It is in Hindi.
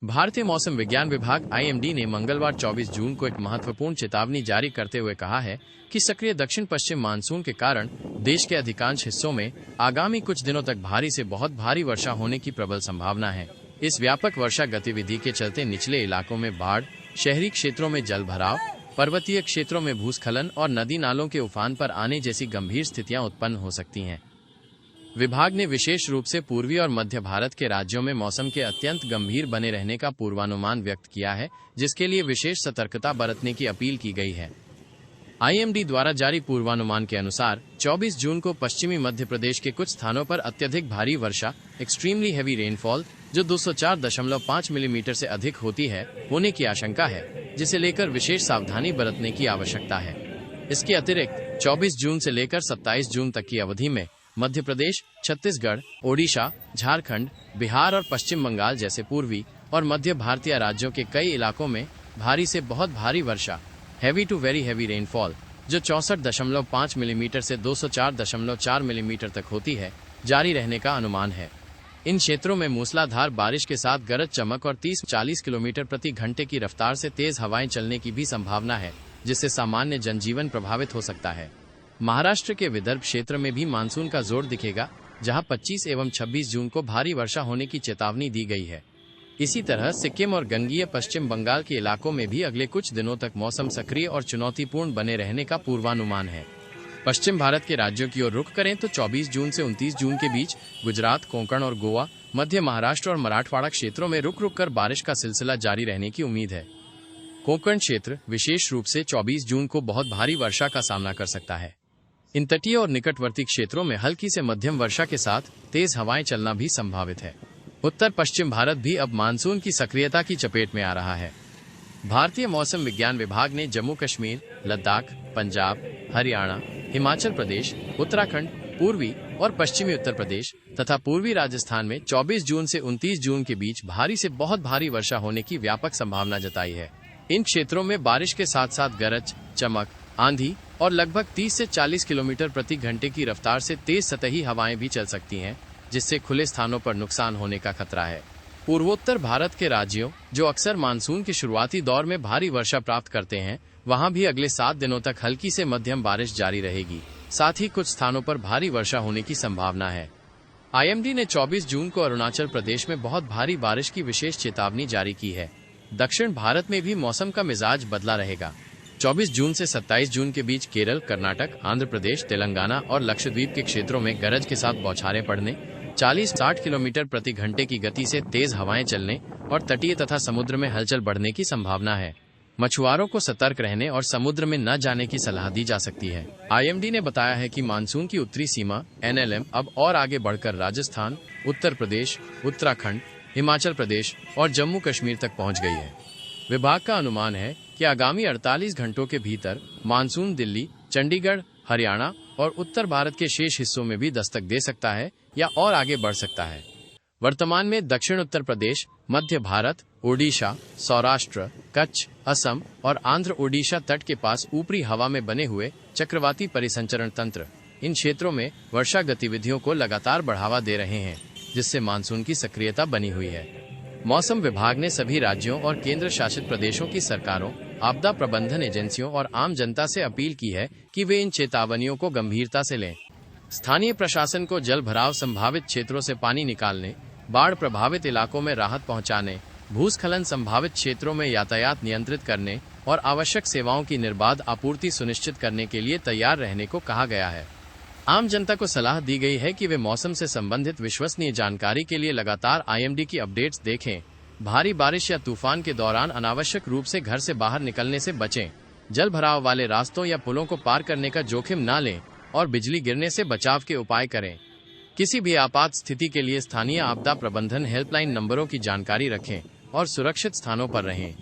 भारतीय मौसम विज्ञान विभाग आईएमडी ने मंगलवार 24 जून को एक महत्वपूर्ण चेतावनी जारी करते हुए कहा है कि सक्रिय दक्षिण पश्चिम मानसून के कारण देश के अधिकांश हिस्सों में आगामी कुछ दिनों तक भारी से बहुत भारी वर्षा होने की प्रबल संभावना है। इस व्यापक वर्षा गतिविधि के चलते निचले इलाकों में बाढ़, शहरी क्षेत्रों में जल भराव, पर्वतीय क्षेत्रों में भूस्खलन और नदी नालों के उफान पर आने जैसी गंभीर स्थितियां उत्पन्न हो सकती हैं। विभाग ने विशेष रूप से पूर्वी और मध्य भारत के राज्यों में मौसम के अत्यंत गंभीर बने रहने का पूर्वानुमान व्यक्त किया है, जिसके लिए विशेष सतर्कता बरतने की अपील की गई है। आईएमडी द्वारा जारी पूर्वानुमान के अनुसार 24 जून को पश्चिमी मध्य प्रदेश के कुछ स्थानों पर अत्यधिक भारी वर्षा एक्सट्रीमली हैवी रेनफॉल जो 204.5 मिलीमीटर से अधिक होती है होने की आशंका है, जिसे लेकर विशेष सावधानी बरतने की आवश्यकता है। इसके अतिरिक्त 24 जून से लेकर 27 जून तक की अवधि में मध्य प्रदेश, छत्तीसगढ़, ओडिशा, झारखंड, बिहार और पश्चिम बंगाल जैसे पूर्वी और मध्य भारतीय राज्यों के कई इलाकों में भारी से बहुत भारी वर्षा heavy to very heavy rainfall जो 64.5 मिलीमीटर से 204.4 मिलीमीटर तक होती है जारी रहने का अनुमान है। इन क्षेत्रों में मूसलाधार बारिश के साथ गरज चमक और 30-40 किलोमीटर प्रति घंटे की रफ्तार से तेज हवाएं चलने की भी संभावना है, जिससे सामान्य जनजीवन प्रभावित हो सकता है। महाराष्ट्र के विदर्भ क्षेत्र में भी मानसून का जोर दिखेगा, जहां 25 एवं 26 जून को भारी वर्षा होने की चेतावनी दी गई है। इसी तरह सिक्किम और गंगीय पश्चिम बंगाल के इलाकों में भी अगले कुछ दिनों तक मौसम सक्रिय और चुनौतीपूर्ण बने रहने का पूर्वानुमान है। पश्चिम भारत के राज्यों की ओर रुख करें तो 24 जून से 29 जून के बीच गुजरात, कोंकण और गोवा, मध्य महाराष्ट्र और मराठवाड़ा क्षेत्रों में रुक रुक कर बारिश का सिलसिला जारी रहने की उम्मीद है। कोंकण क्षेत्र विशेष रूप से 24 जून को बहुत भारी वर्षा का सामना कर सकता है। इन तटीय और निकटवर्ती क्षेत्रों में हल्की से मध्यम वर्षा के साथ तेज हवाएं चलना भी संभावित है। उत्तर पश्चिम भारत भी अब मानसून की सक्रियता की चपेट में आ रहा है। भारतीय मौसम विज्ञान विभाग ने जम्मू कश्मीर, लद्दाख, पंजाब, हरियाणा, हिमाचल प्रदेश, उत्तराखंड, पूर्वी और पश्चिमी उत्तर प्रदेश तथा पूर्वी राजस्थान में 24 जून से 29 जून के बीच भारी से बहुत भारी वर्षा होने की व्यापक संभावना जताई है। इन क्षेत्रों में बारिश के साथ साथ गरज, चमक, आंधी और लगभग 30 से 40 किलोमीटर प्रति घंटे की रफ्तार से तेज सतही हवाएं भी चल सकती हैं, जिससे खुले स्थानों पर नुकसान होने का खतरा है। पूर्वोत्तर भारत के राज्यों जो अक्सर मानसून के शुरुआती दौर में भारी वर्षा प्राप्त करते हैं, वहां भी अगले 7 दिनों तक हल्की से मध्यम बारिश जारी रहेगी। साथ ही कुछ स्थानों पर भारी वर्षा होने की संभावना है। आईएमडी ने 24 जून को अरुणाचल प्रदेश में बहुत भारी बारिश की विशेष चेतावनी जारी की है। दक्षिण भारत में भी मौसम का मिजाज बदला रहेगा। 24 जून से 27 जून के बीच केरल, कर्नाटक, आंध्र प्रदेश, तेलंगाना और लक्षद्वीप के क्षेत्रों में गरज के साथ बौछारें पड़ने, 40-60 किलोमीटर प्रति घंटे की गति से तेज हवाएं चलने और तटीय तथा समुद्र में हलचल बढ़ने की संभावना है। मछुआरों को सतर्क रहने और समुद्र में न जाने की सलाह दी जा सकती है। आईएमडी ने बताया है कि मानसून की उत्तरी सीमा एनएलएम अब और आगे बढ़कर राजस्थान, उत्तर प्रदेश, उत्तराखंड, हिमाचल प्रदेश और जम्मू कश्मीर तक पहुंच गई है। विभाग का अनुमान है कि आगामी 48 घंटों के भीतर मानसून दिल्ली, चंडीगढ़, हरियाणा और उत्तर भारत के शेष हिस्सों में भी दस्तक दे सकता है या और आगे बढ़ सकता है। वर्तमान में दक्षिण उत्तर प्रदेश, मध्य भारत, ओडिशा, सौराष्ट्र, कच्छ, असम और आंध्र ओडिशा तट के पास ऊपरी हवा में बने हुए चक्रवाती परिसंचरण तंत्र इन क्षेत्रों में वर्षा गतिविधियों को लगातार बढ़ावा दे रहे हैं, जिससे मानसून की सक्रियता बनी हुई है। मौसम विभाग ने सभी राज्यों और केंद्र शासित प्रदेशों की सरकारों, आपदा प्रबंधन एजेंसियों और आम जनता से अपील की है कि वे इन चेतावनियों को गंभीरता से लें। स्थानीय प्रशासन को जल भराव संभावित क्षेत्रों से पानी निकालने, बाढ़ प्रभावित इलाकों में राहत पहुंचाने, भूस्खलन संभावित क्षेत्रों में यातायात नियंत्रित करने और आवश्यक सेवाओं की निर्बाध आपूर्ति सुनिश्चित करने के लिए तैयार रहने को कहा गया है। आम जनता को सलाह दी गई है कि वे मौसम से संबंधित विश्वसनीय जानकारी के लिए लगातार आईएमडी की अपडेट्स देखें। भारी बारिश या तूफान के दौरान अनावश्यक रूप से घर से बाहर निकलने से बचें। जल भराव वाले रास्तों या पुलों को पार करने का जोखिम न लें और बिजली गिरने से बचाव के उपाय करें। किसी भी आपात स्थिति के लिए स्थानीय आपदा प्रबंधन हेल्पलाइन नंबरों की जानकारी रखें और सुरक्षित स्थानों पर रहें।